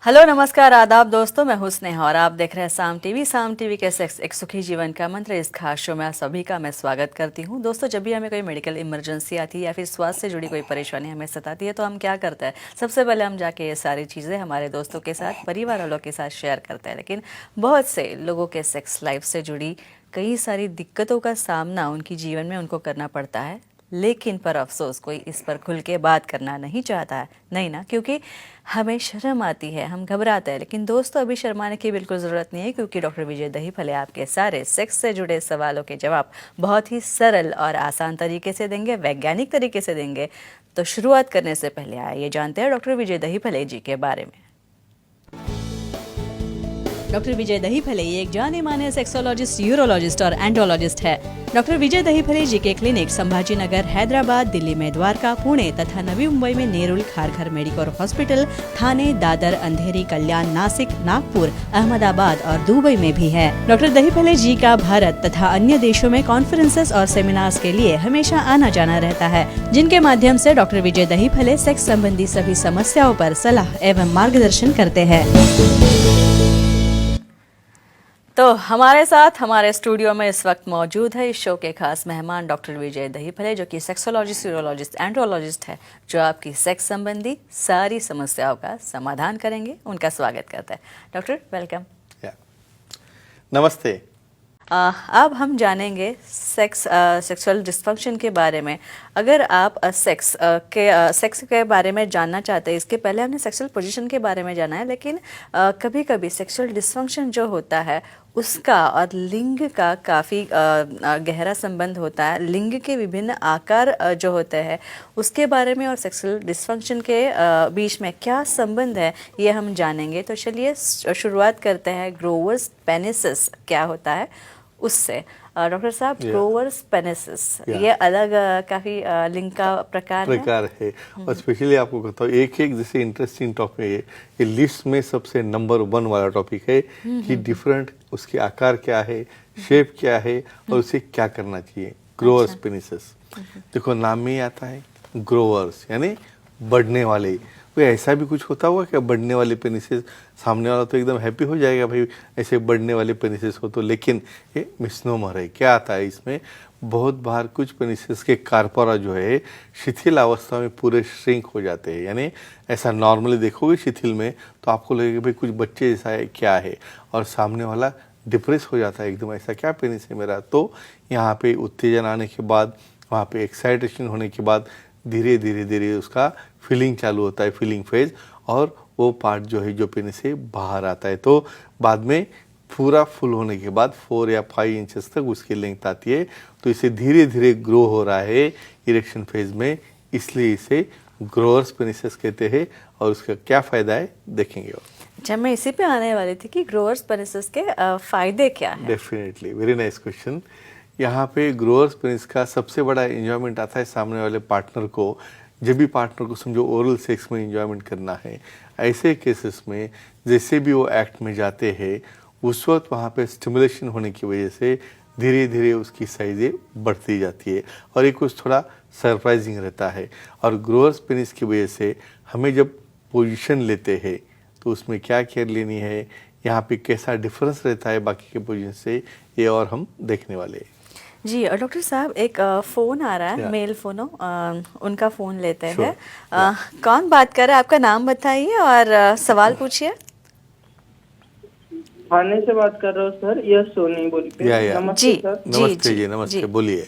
Hello नमस्कार आदाब दोस्तों, मैं हूं स्नेहा और आप देख रहे हैं साम टीवी। साम टीवी के सेक्स एक सुखी जीवन का मंत्र इस खास शो में आप सभी का मैं स्वागत करती हूं। दोस्तों, जब भी हमें कोई मेडिकल इमरजेंसी आती है या फिर स्वास्थ्य से जुड़ी कोई परेशानी हमें सताती है तो हम क्या करते हैं? सबसे पहले हम जाके ये सारी चीज़ें हमारे दोस्तों के साथ, परिवार वालों के साथ शेयर करते हैं। लेकिन बहुत से लोगों के सेक्स लाइफ से जुड़ी कई सारी दिक्कतों का सामना उनकी जीवन में उनको करना पड़ता है, लेकिन पर अफसोस कोई इस पर खुल के बात करना नहीं चाहता है। नहीं ना, क्योंकि हमें शर्म आती है, हम घबराते हैं। लेकिन दोस्तों, अभी शर्माने की बिल्कुल ज़रूरत नहीं है, क्योंकि डॉक्टर विजय दहीफले आपके सारे सेक्स से जुड़े सवालों के जवाब बहुत ही सरल और आसान तरीके से देंगे, वैज्ञानिक तरीके से देंगे। तो शुरुआत करने से पहले आइए जानते हैं डॉक्टर विजय दहीफले जी के बारे में। डॉक्टर विजय दहीफले ये एक जाने माने सेक्सोलॉजिस्ट, यूरोलॉजिस्ट और एंडोलॉजिस्ट है। डॉक्टर विजय दहीफले जी के क्लिनिक संभाजी नगर, हैदराबाद, दिल्ली में द्वारका, पुणे तथा नवी मुंबई में नेरुल, खारघर मेडिकोर हॉस्पिटल, थाने, दादर, अंधेरी, कल्याण, नासिक, नागपुर, अहमदाबाद और दुबई में भी है। डॉक्टर दहीफले जी का भारत तथा अन्य देशों में कॉन्फ्रेंसेस और सेमिनार्स के लिए हमेशा आना जाना रहता है, जिनके माध्यम से डॉक्टर विजय दहीफले सेक्स संबंधी सभी समस्याओं पर सलाह एवं मार्गदर्शन करते हैं। तो हमारे साथ हमारे स्टूडियो में इस वक्त मौजूद है इस शो के खास मेहमान डॉक्टर विजय दहीफले, जो कि सेक्सोलॉजिस्ट, यूरोलॉजिस्ट, एंड्रोलॉजिस्ट है, जो आपकी सेक्स संबंधी सारी समस्याओं का समाधान करेंगे। उनका स्वागत करते हैं। Doctor, welcome. नमस्ते। अब हम जानेंगे सेक्सुअल डिस्फंक्शन के बारे में। अगर आप सेक्स के बारे में जानना चाहते हैं, इसके पहले हमने सेक्सुअल पोजीशन के बारे में जाना है। लेकिन कभी कभी सेक्सुअल डिस्फंक्शन जो होता है उसका और लिंग का काफ़ी गहरा संबंध होता है। लिंग के विभिन्न आकार जो होते हैं उसके बारे में और सेक्सुअल डिस्फंक्शन के बीच में क्या संबंध है, ये हम जानेंगे। तो चलिए शुरुआत करते हैं ग्रोवर्स पेनिसिस क्या होता है उससे। डॉक्टर साहब, ग्रोवर्स पेनिसिस ये अलग काफ़ी लिंग का प्रकार है। और स्पेशली आपको कहता हूँ, एक जैसे इंटरेस्टिंग टॉपिक है ये लिस्ट में सबसे नंबर 1 वाला टॉपिक है कि डिफरेंट उसके आकार क्या है, शेप क्या है और उसे क्या करना चाहिए। ग्रोवर्स पेनिसिस, देखो नाम में ही आता है ग्रोवर्स यानी बढ़ने वाले। कोई ऐसा भी कुछ होता होगा क्या बढ़ने वाले पेनिसेस? सामने वाला तो एकदम हैप्पी हो जाएगा भाई ऐसे बढ़ने वाले पेनिसेस हो तो, लेकिन ये मिसनोमर है। क्या आता है इसमें? बहुत बार कुछ पेनिसेस के कार्पोरा जो है शिथिल अवस्था में पूरे श्रिंक हो जाते हैं। यानी ऐसा नॉर्मली देखोगे शिथिल में तो आपको लगेगा भाई कुछ बच्चे जैसा है, क्या है, और सामने वाला डिप्रेस हो जाता है एकदम, ऐसा क्या पेनिस है मेरा। तो यहाँ पे उत्तेजन आने के बाद, वहाँ पे एक्साइटेशन होने के बाद धीरे धीरे धीरे उसका फीलिंग चालू होता है, फीलिंग फेज, और वो पार्ट जो है जो पेनिस से बाहर आता है। तो बाद में पूरा फुल होने के बाद 4 या 5 इंचेस तक उसकी लेंथ आती है। तो इसे धीरे धीरे ग्रो हो रहा है इरेक्शन फेज में, इसलिए इसे ग्रोअर्स पेनिसेस कहते हैं। और उसका क्या फ़ायदा है देखेंगे। अच्छा, मैं इसी पे आने वाली थी कि ग्रोअर्स पेनिसिस के फ़ायदे क्या हैं? Definitely, very nice question. यहाँ पे ग्रोअर्स पेनिस का सबसे बड़ा एंजॉयमेंट आता है सामने वाले पार्टनर को। जब भी पार्टनर को समझो ओरल सेक्स में एंजॉयमेंट करना है, ऐसे केसेस में जैसे भी वो एक्ट में जाते हैं उस वक्त वहाँ पे स्टिमुलेशन होने की वजह से धीरे धीरे उसकी साइजें बढ़ती जाती है और ये कुछ थोड़ा सरप्राइजिंग रहता है। और ग्रोअर्स पेनिस की वजह से हमें जब पोजीशन लेते हैं तो उसमें क्या केयर लेनी है, यहाँ पे कैसा डिफरेंस रहता है बाकी के पोजीशन से, ये और हम देखने वाले हैं। जी, और डॉक्टर साहब एक फ़ोन आ रहा है, मेल फ़ोन उनका फ़ोन लेते हैं। कौन बात कर रहा है? आपका नाम बताइए और सवाल पूछिए। थाने से बात कर रहा हूँ सर, यस सोनी बोल के। नमस्ते जी, सर। नमस्ते जी, नमस्ते, बोलिए।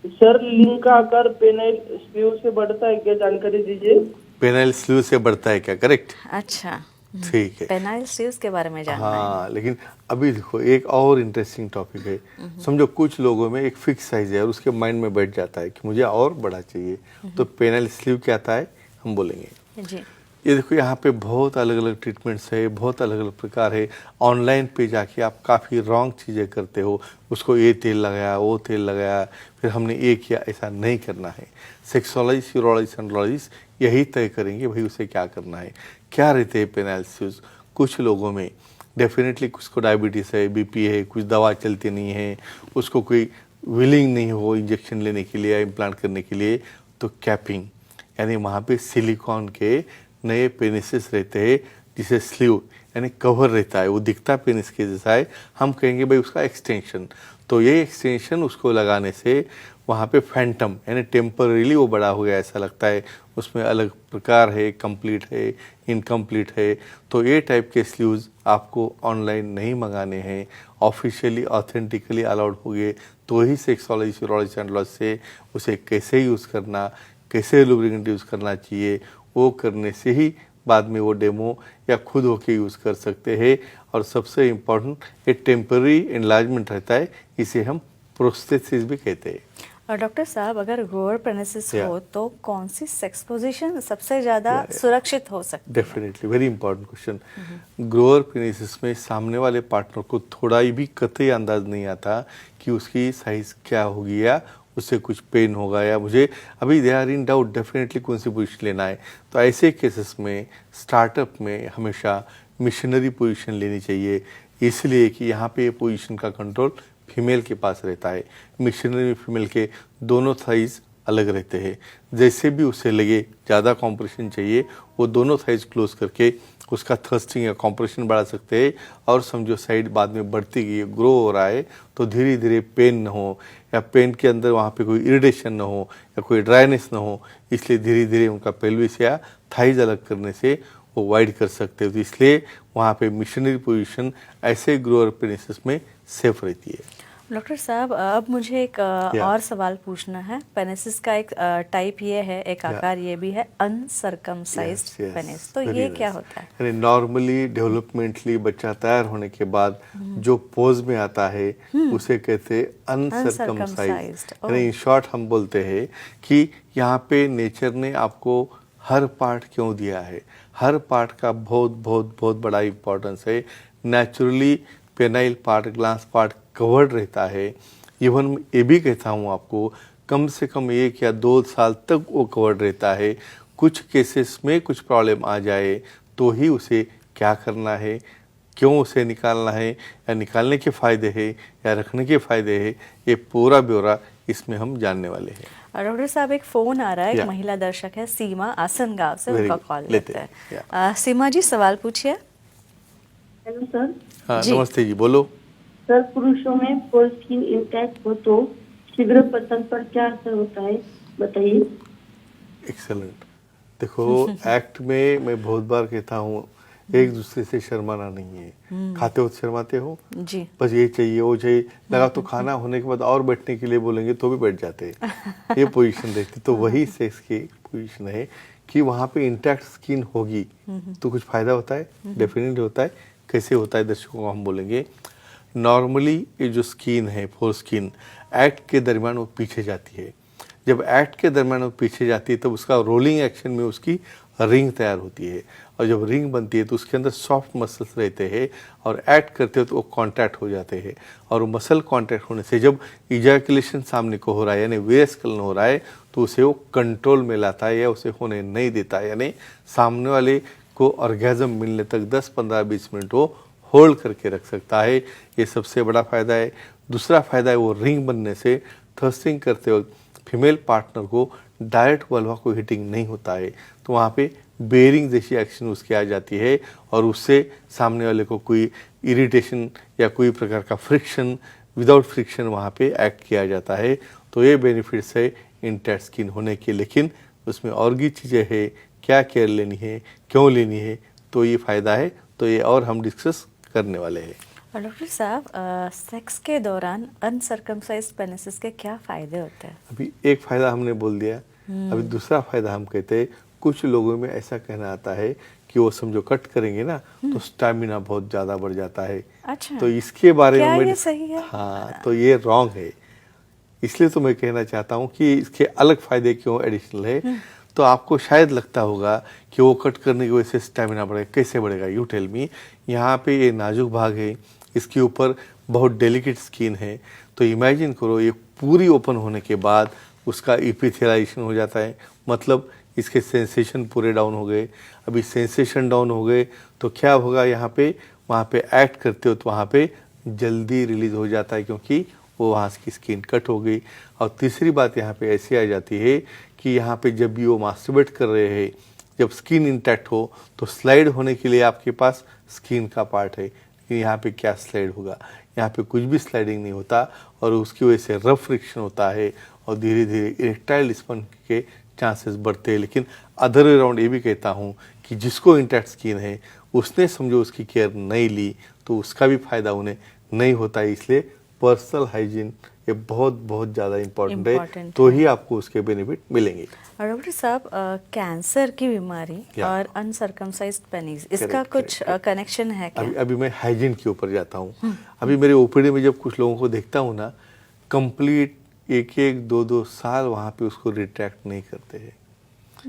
सर, लिंग का आकार पेनाइल स्लीव से बढ़ता है क्या, जानकारी दीजिए। पेनाइल स्लीव से बढ़ता है क्या? करेक्ट, अच्छा, ठीक है। पेनाइल स्लीव्स के बारे में जानना है। हाँ, लेकिन अभी देखो एक और इंटरेस्टिंग टॉपिक है। समझो कुछ लोगों में एक फिक्स साइज है और उसके माइंड में बैठ जाता है कि मुझे और बड़ा चाहिए। तो पेनाइल स्लीव क्या आता है हम बोलेंगे। जी, ये देखो यहाँ पे बहुत अलग अलग ट्रीटमेंट्स है, बहुत अलग अलग प्रकार है। ऑनलाइन पे जाके आप काफ़ी रॉन्ग चीज़ें करते हो, उसको ये तेल लगाया, वो तेल लगाया, फिर हमने ये किया, ऐसा नहीं करना है। सेक्सोलॉजिस्ट, यूरोलॉजिस्ट, एंड्रोलॉजिस्ट यही तय करेंगे भाई उसे क्या करना है। क्या रहते हैं पेनाइल स्लीव्स? कुछ लोगों में डेफिनेटली कुछ को डायबिटीज़ है, बीपी है, कुछ दवा चलती नहीं है, उसको कोई विलिंग नहीं हो इंजेक्शन लेने के लिए या इम्प्लांट करने के लिए, तो कैपिंग यानी वहाँ पे सिलिकॉन के नए पेनिसेस रहते हैं जिसे स्लीव यानी कवर रहता है, वो दिखता पेनिस के जैसा है, हम कहेंगे भाई उसका एक्सटेंशन। तो ये एक्सटेंशन उसको लगाने से वहाँ पे फैंटम यानी टेम्पररीली वो बड़ा हो गया ऐसा लगता है, उसमें अलग प्रकार है, कंप्लीट है, इनकम्प्लीट है। तो ये टाइप के स्लीव्स आपको ऑनलाइन नहीं मंगाने हैं, ऑफिशियली ऑथेंटिकली अलाउड हो गए तो ही सेक्सोलॉजी यूरोलॉजी एंड से उसे कैसे यूज़ करना, कैसे लुब्रिकेंट यूज़ करना चाहिए, वो करने से ही बाद में वो डेमो या खुद होके यूज़ कर सकते हैं। और सबसे इम्पोर्टेंट ये टेम्पररी एनलार्जमेंट रहता है, इसे हम प्रोस्थेसिस भी कहते हैं। और डॉक्टर साहब अगर ग्रोअर पेनिसिस Yeah. हो तो कौन सी सेक्स पोजीशन सबसे ज़्यादा सुरक्षित हो सकती है? Definitely very important question. Grower पेनिसिस में सामने वाले पार्टनर को थोड़ा ही भी कतई अंदाज नहीं आता कि उसकी साइज क्या होगी या उससे कुछ पेन होगा या मुझे अभी they are in doubt definitely कौन सी पोजीशन लेना है। तो ऐसे केसेस में स्टार्टअप में हमेशा मिशनरी पोजीशन लेनी चाहिए, इसलिए कि यहाँ पे पोजीशन का कंट्रोल फीमेल के पास रहता है। मिशनरी में फीमेल के दोनों साइज अलग रहते हैं, जैसे भी उसे लगे ज़्यादा कॉम्प्रेशन चाहिए वो दोनों साइज क्लोज करके उसका थर्स्टिंग या कॉम्प्रेशन बढ़ा सकते हैं। और समझो साइड बाद में बढ़ती गई, ग्रो हो रहा है तो धीरे धीरे पेन न हो या पेन के अंदर वहाँ पे कोई इरिटेशन न हो या कोई ड्राइनेस न हो, इसलिए धीरे धीरे उनका पेल्विस या थाइज अलग करने से वो वाइड कर सकते हो। तो इसलिए वहाँ पे मिशनरी पोजीशन ऐसे ग्रोअर पेनिसिस में सेफ रहती है। डॉक्टर साहब अब मुझे एक और सवाल पूछना है। पेनिसिस का एक टाइप ये है, एक आकार ये भी है, अनसर्कमसाइज्ड पेनिस। तो ये क्या होता है? यानी नॉर्मली डेवलपमेंटली बच्चा तैयार होने के बाद जो पोज में आता है उसे कहते हैं अनसर्कमसाइज्ड। यानी इन शॉर्ट हम बोलते हैं कि यहाँ पे नेचर ने आपको हर पार्ट क्यों दिया है, हर पार्ट का बहुत बहुत बहुत बड़ा इम्पोर्टेंस है। Naturally penile part, glans part covered रहता है। इवन ये भी कहता हूँ आपको कम से कम 1 या 2 साल तक वो कवर्ड रहता है। कुछ केसेस में कुछ प्रॉब्लम आ जाए तो ही उसे क्या करना है, क्यों उसे निकालना है या निकालने के फ़ायदे हैं या रखने के फ़ायदे हैं, ये पूरा ब्यौरा इसमें हम जानने वाले हैं। डॉक्टर साहब एक फ़ोन आ रहा है, एक महिला दर्शक है सीमा आसनगांव से, उनका कॉल लेते हैं। सीमा जी सवाल पूछिए। Hello sir. हाँ नमस्ते जी, बोलो। सर पुरुषों में फोरस्किन इंटैक्ट हो तो शीघ्र पतन पर क्या असर होता है, बताइए। एक्सेलेंट। देखो एक्ट में मैं बहुत बार कहता हूँ एक दूसरे से शर्माना नहीं है। खाते हो तो शर्माते हो जी, बस ये चाहिए वो चाहिए, लगा तो खाना होने के बाद और बैठने के लिए बोलेंगे तो भी बैठ जाते हैं। ये पोजीशन रहती, तो वही सेक्स की पोजीशन है कि वहाँ पे इंटैक्ट स्किन होगी तो कुछ फायदा होता है, डेफिनेटली होता है। कैसे होता है दर्शकों को हम बोलेंगे। नॉर्मली ये जो स्किन है, फोर स्किन, एक्ट के दरमियान वो पीछे जाती है। जब एक्ट के दरमियान वो पीछे जाती है तब उसका रोलिंग एक्शन में उसकी रिंग तैयार होती है, और जब रिंग बनती है तो उसके अंदर सॉफ्ट मसल्स रहते हैं और एक्ट करते हो तो वो कॉन्टैक्ट हो जाते हैं। और वो मसल कॉन्टैक्ट होने से जब इजैकुलेशन सामने को हो रहा है यानी वेस्कलन हो रहा है तो उसे वो कंट्रोल में लाता है या उसे होने नहीं देता है, यानी सामने वाले को ऑर्गेज़म मिलने तक 10, 15, 20 मिनट वो होल्ड करके रख सकता है। ये सबसे बड़ा फ़ायदा है। दूसरा फ़ायदा है वो रिंग बनने से थर्स्टिंग करते वक्त फीमेल पार्टनर को डायरेक्ट वल्वा को हिटिंग नहीं होता है, तो वहाँ पे बेरिंग जैसी एक्शन उसकी आ जाती है और उससे सामने वाले को कोई इरिटेशन या कोई प्रकार का फ्रिक्शन, विदाउट फ्रिक्शन वहाँ पे एक्ट किया जाता है। तो ये बेनिफिट्स है इंटैक्ट स्किन होने के, लेकिन उसमें और भी चीज़ें हैं, क्या केयर लेनी है, क्यों लेनी है, तो ये फ़ायदा है। तो ये और हम डिस्कस करने वाले हैं। और डॉक्टर साहब सेक्स के दौरान अनसर्कमसाइज्ड पेनिसिस के क्या फ़ायदे होते हैं? अभी एक फ़ायदा हमने बोल दिया, अभी दूसरा फ़ायदा हम कहते हैं कुछ लोगों में ऐसा कहना आता है कि वो समझो कट करेंगे ना तो स्टैमिना बहुत ज़्यादा बढ़ जाता है। अच्छा, तो इसके बारे क्या में ये सही है? हाँ, तो ये रॉन्ग है। इसलिए तो मैं कहना चाहता हूँ कि इसके अलग फ़ायदे क्यों एडिशनल है। तो आपको शायद लगता होगा कि वो कट करने की वजह से स्टैमिना बढ़ेगा, कैसे बढ़ेगा, यू टेल मी। यहाँ पे ये नाजुक भाग है, इसके ऊपर बहुत डेलिकेट स्किन है, तो इमेजिन करो ये पूरी ओपन होने के बाद उसका इपिथेलाइजेशन हो जाता है, मतलब इसके सेंसेशन पूरे डाउन हो गए। अभी सेंसेशन डाउन हो गए तो क्या होगा, यहाँ पे वहाँ पे एक्ट करते हो तो वहाँ पे जल्दी रिलीज हो जाता है क्योंकि वो वहाँ की स्किन कट हो गई। और तीसरी बात यहाँ पे ऐसी आ जाती है कि यहाँ पे जब भी वो मास्टरबेट कर रहे हैं जब स्किन इंटैक्ट हो तो स्लाइड होने के लिए आपके पास स्किन का पार्ट है, लेकिन यहाँ पे क्या स्लाइड होगा, यहाँ पे कुछ भी स्लाइडिंग नहीं होता और उसकी वजह से रफ फ्रिक्शन होता है और धीरे धीरे इरेक्टाइल स्पन के चांसेस बढ़ते हैं। लेकिन अदर वे राउंड ये भी कहता हूँ कि जिसको इंटैक्ट स्किन है उसने समझो उसकी केयर नहीं ली तो उसका भी फायदा उन्हें नहीं होता है। इसलिए पर्सनल हाइजीन ये बहुत बहुत ज़्यादा इम्पोर्टेंट है, तो ही आपको उसके बेनिफिट मिलेंगे। और डॉक्टर साहब कैंसर की बीमारी या। और अनसर्कमसाइज्ड पेनिस इसका Correct, कुछ correct, कनेक्शन है क्या? अभी मैं हाइजीन के ऊपर जाता हूँ। अभी मेरे ओपीडी में जब कुछ लोगों को देखता हूँ ना, कंप्लीट एक एक दो दो साल वहाँ पे उसको रिट्रैक्ट नहीं करते हैं।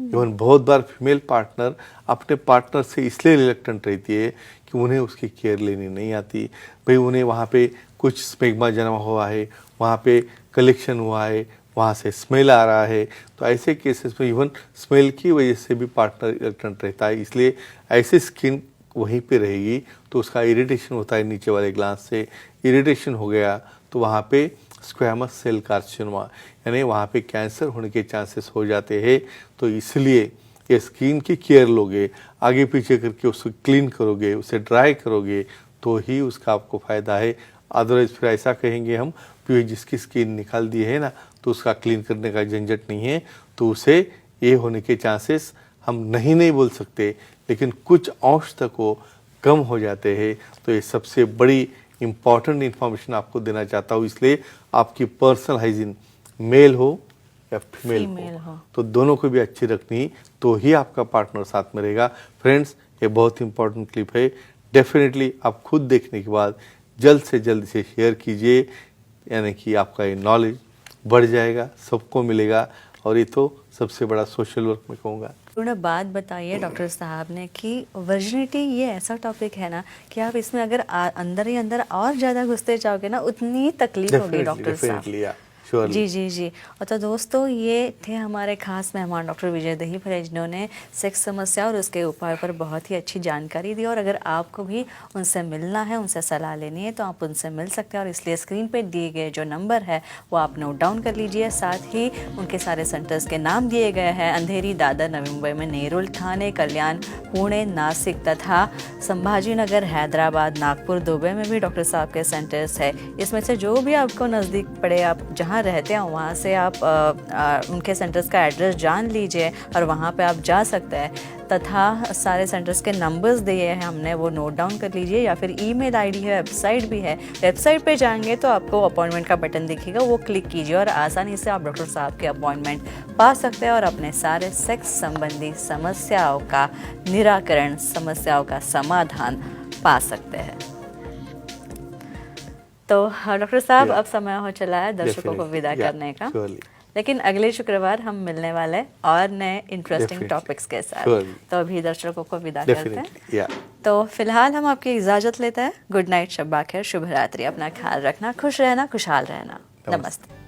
इवन बहुत बार फीमेल पार्टनर अपने पार्टनर से इसलिए रिलेक्टेंट रहती है कि उन्हें उसकी केयर लेनी नहीं आती। भाई उन्हें वहाँ पे कुछ स्पेग्मा जमा हुआ है, वहाँ पे कलेक्शन हुआ है, वहाँ से स्मेल आ रहा है, तो ऐसे केसेस में इवन स्मेल की वजह से भी पार्टनर रिलेक्टेंट रहता है। इसलिए ऐसे स्किन वहीं पे रहेगी तो उसका इरिटेशन होता है नीचे वाले ग्लांस से, इरिटेशन हो गया तो वहाँ पे स्क्वैमस सेल कार्सिनोमा यानी वहाँ पे कैंसर होने के चांसेस हो जाते हैं। तो इसलिए ये स्किन की केयर लोगे, आगे पीछे करके उसको क्लीन करोगे, उसे ड्राई करोगे तो ही उसका आपको फ़ायदा है। अदरवाइज फिर ऐसा कहेंगे हम कि जिसकी स्किन निकाल दी है ना तो उसका क्लीन करने का झंझट नहीं है, तो उसे ये होने के चांसेस हम नहीं बोल सकते, लेकिन कुछ अंश तक वो कम हो जाते हैं। तो ये सबसे बड़ी इम्पॉर्टेंट इन्फॉर्मेशन आपको देना चाहता हूँ। इसलिए आपकी पर्सनल हाइजीन मेल हो या फीमेल हो तो दोनों को भी अच्छी रखनी, तो ही आपका पार्टनर साथ में रहेगा। फ्रेंड्स, ये बहुत इंपॉर्टेंट क्लिप है, डेफिनेटली आप खुद देखने के बाद जल्द से जल्द इसे शेयर कीजिए, यानी कि आपका ये नॉलेज बढ़ जाएगा, सबको मिलेगा। और ये तो सबसे बड़ा सोशल वर्क में कहूँगा। थोड़ा बात बताइए डॉक्टर साहब ने कि वर्जिनिटी ये ऐसा टॉपिक है ना कि आप इसमें अगर अंदर ही अंदर और ज़्यादा घुसते जाओगे ना उतनी तकलीफ होगी डॉक्टर साहब। जी जी जी। और तो दोस्तों, ये थे हमारे खास मेहमान डॉक्टर विजय दहीफड़े, जिन्होंने सेक्स समस्या और उसके उपाय पर बहुत ही अच्छी जानकारी दी। और अगर आपको भी उनसे मिलना है, उनसे सलाह लेनी है तो आप उनसे मिल सकते हैं। और इसलिए स्क्रीन पे दिए गए जो नंबर है वो आप नोट डाउन कर लीजिए। साथ ही उनके सारे सेंटर्स के नाम दिए गए हैं, अंधेरी, दादर, नवी मुंबई में नेरुल, ठाणे, कल्याण, पुणे, नासिक तथा संभाजीनगर, हैदराबाद, नागपुर, दुबई में भी डॉक्टर साहब के सेंटर्स है। इसमें से जो भी आपको नज़दीक पड़े, आप जहाँ रहते हैं वहाँ से आप उनके सेंटर्स का एड्रेस जान लीजिए और वहाँ पे आप जा सकते हैं। तथा सारे सेंटर्स के नंबर्स दिए हैं हमने, वो नोट डाउन कर लीजिए। या फिर ईमेल आईडी है, वेबसाइट भी है। वेबसाइट पे जाएंगे तो आपको अपॉइंटमेंट का बटन दिखेगा, वो क्लिक कीजिए और आसानी से आप डॉक्टर साहब के अपॉइंटमेंट पा सकते हैं और अपने सारे सेक्स संबंधी समस्याओं का निराकरण, समस्याओं का समाधान पा सकते हैं। तो डॉक्टर साहब, अब समय हो चला है दर्शकों को विदा करने का, लेकिन अगले शुक्रवार हम मिलने वाले और नए इंटरेस्टिंग टॉपिक्स के साथ। तो अभी दर्शकों को विदा करते हैं। तो फिलहाल हम आपकी इजाजत लेते हैं। गुड नाइट, शब्बा खैर, शुभ रात्रि। अपना ख्याल रखना, खुश रहना, खुशहाल रहना। नमस्ते।